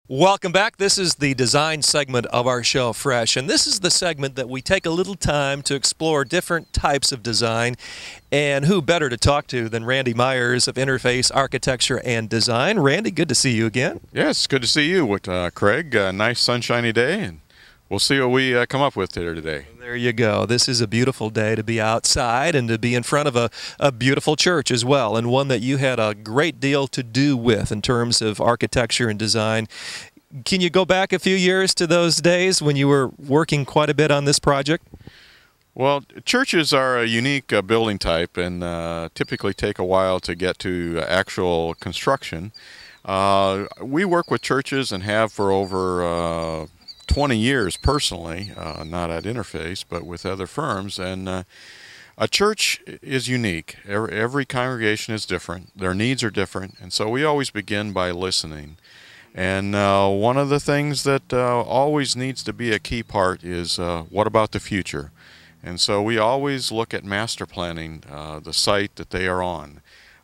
Welcome back. This is the design segment of our show, Fresh, and this is the segment that we take a little time to explore different types of design. And who better to talk to than Randy Myers of Interface Architecture and Design. Randy, good to see you again. Yes, good to see you, Craig. Nice sunshiny day, and we'll see what we come up with here today. There you go. This is a beautiful day to be outside and to be in front of a beautiful church as well, and one that you had a great deal to do with in terms of architecture and design. Can you go back a few years to those days when you were working quite a bit on this project? Well, churches are a unique building type and typically take a while to get to actual construction. We work with churches and have for over 20 years personally, not at Interface, but with other firms. And a church is unique. Every congregation is different. Their needs are different. And so we always begin by listening. And one of the things that always needs to be a key part is what about the future? And so we always look at master planning the site that they are on.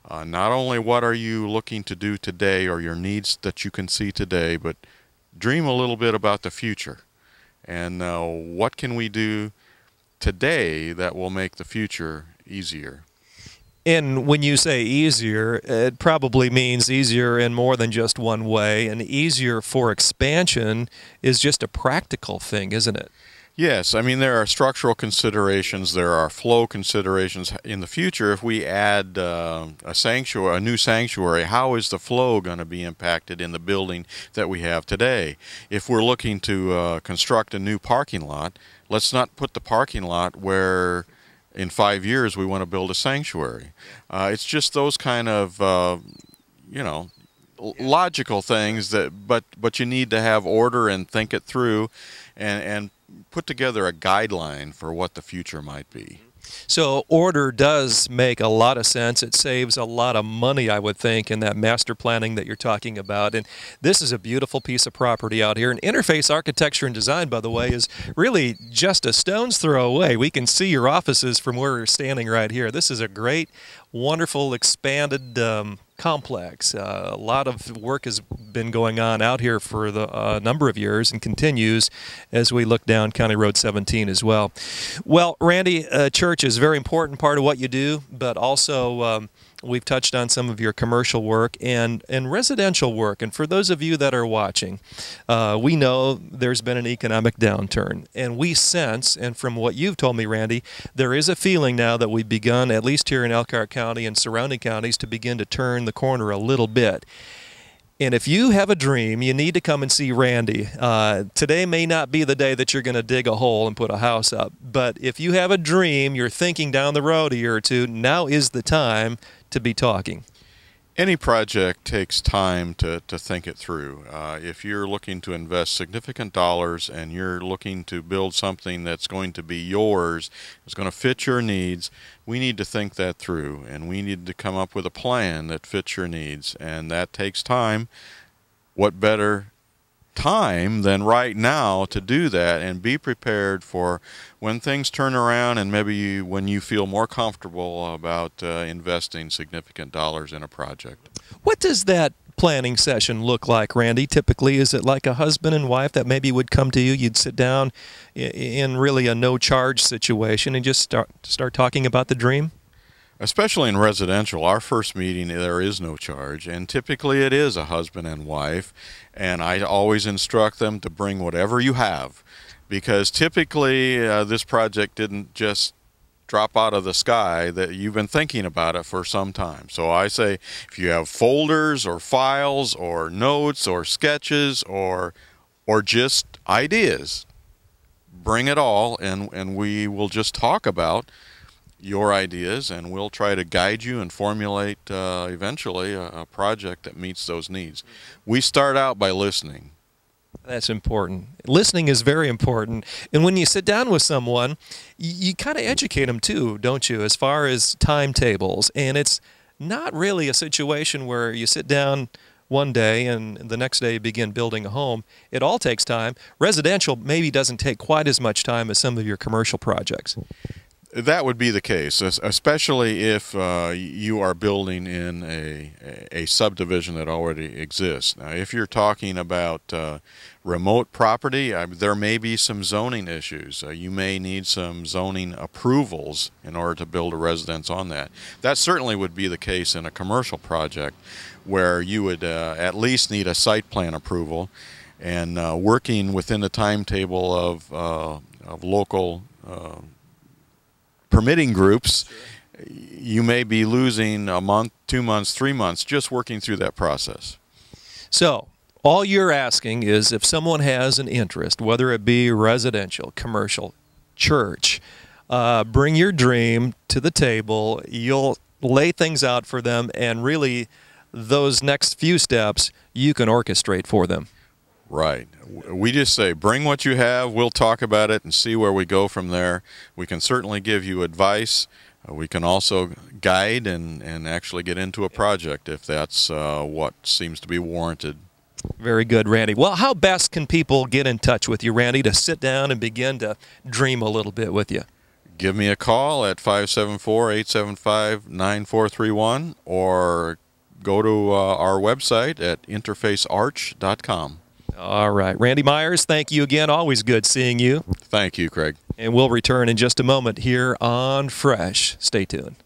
Not only what are you looking to do today or your needs that you can see today, but dream a little bit about the future. And what can we do today that will make the future easier? And when you say easier, it probably means easier in more than just one way. And easier for expansion is just a practical thing, isn't it? Yes, I mean there are structural considerations, there are flow considerations. In the future, if we add a new sanctuary, how is the flow going to be impacted in the building that we have today? If we're looking to construct a new parking lot, let's not put the parking lot where in 5 years we want to build a sanctuary. It's just those kind of logical things but you need to have order and think it through and put together a guideline for what the future might be. So order does make a lot of sense. It saves a lot of money, I would think, in that master planning that you're talking about. And this is a beautiful piece of property out here. And Interface Architecture and Design, by the way, is really just a stone's throw away. We can see your offices from where we're standing right here. This is a great, wonderful, expanded complex. A lot of work has been going on out here for a number of years and continues as we look down County Road 17 as well. Well, Randy, church is a very important part of what you do, but also we've touched on some of your commercial work and residential work. And for those of you that are watching, we know there's been an economic downturn. And we sense, and from what you've told me, Randy, there is a feeling now that we've begun, at least here in Elkhart County and surrounding counties, to begin to turn the corner a little bit. And if you have a dream, you need to come and see Randy. Today may not be the day that you're going to dig a hole and put a house up. But if you have a dream, you're thinking down the road a year or two, now is the time to be talking. Any project takes time to think it through. If you're looking to invest significant dollars and you're looking to build something that's going to be yours, it's going to fit your needs, we need to think that through, and we need to come up with a plan that fits your needs, and that takes time. What better time than right now to do that and be prepared for when things turn around and maybe when you feel more comfortable about investing significant dollars in a project. What does that planning session look like, Randy? Typically, is it like a husband and wife that maybe would come to you, you'd sit down in really a no-charge situation and just start talking about the dream? Especially in residential, our first meeting, there is no charge, and typically it is a husband and wife, and I always instruct them to bring whatever you have, because typically this project didn't just drop out of the sky, that you've been thinking about it for some time. So I say, if you have folders or files or notes or sketches or just ideas, bring it all, and we will just talk about your ideas, and we'll try to guide you and formulate eventually a project that meets those needs. We start out by listening. That's important. Listening is very important. And when you sit down with someone, you kind of educate them too, don't you, as far as timetables. And it's not really a situation where you sit down one day and the next day you begin building a home. It all takes time. Residential maybe doesn't take quite as much time as some of your commercial projects. That would be the case, especially if you are building in a subdivision that already exists. Now, if you're talking about remote property, there may be some zoning issues. You may need some zoning approvals in order to build a residence on that. That certainly would be the case in a commercial project where you would at least need a site plan approval, and working within the timetable of local permitting groups, you may be losing a month, 2 months, 3 months just working through that process. So, all you're asking is if someone has an interest, whether it be residential, commercial, church, bring your dream to the table. You'll lay things out for them, and really those next few steps you can orchestrate for them. Right. We just say, bring what you have, we'll talk about it and see where we go from there. We can certainly give you advice. We can also guide and actually get into a project if that's what seems to be warranted. Very good, Randy. Well, how best can people get in touch with you, Randy, to sit down and begin to dream a little bit with you? Give me a call at 574-875-9431 or go to our website at interfacearch.com. All right. Randy Myers, thank you again. Always good seeing you. Thank you, Craig. And we'll return in just a moment here on Fresh. Stay tuned.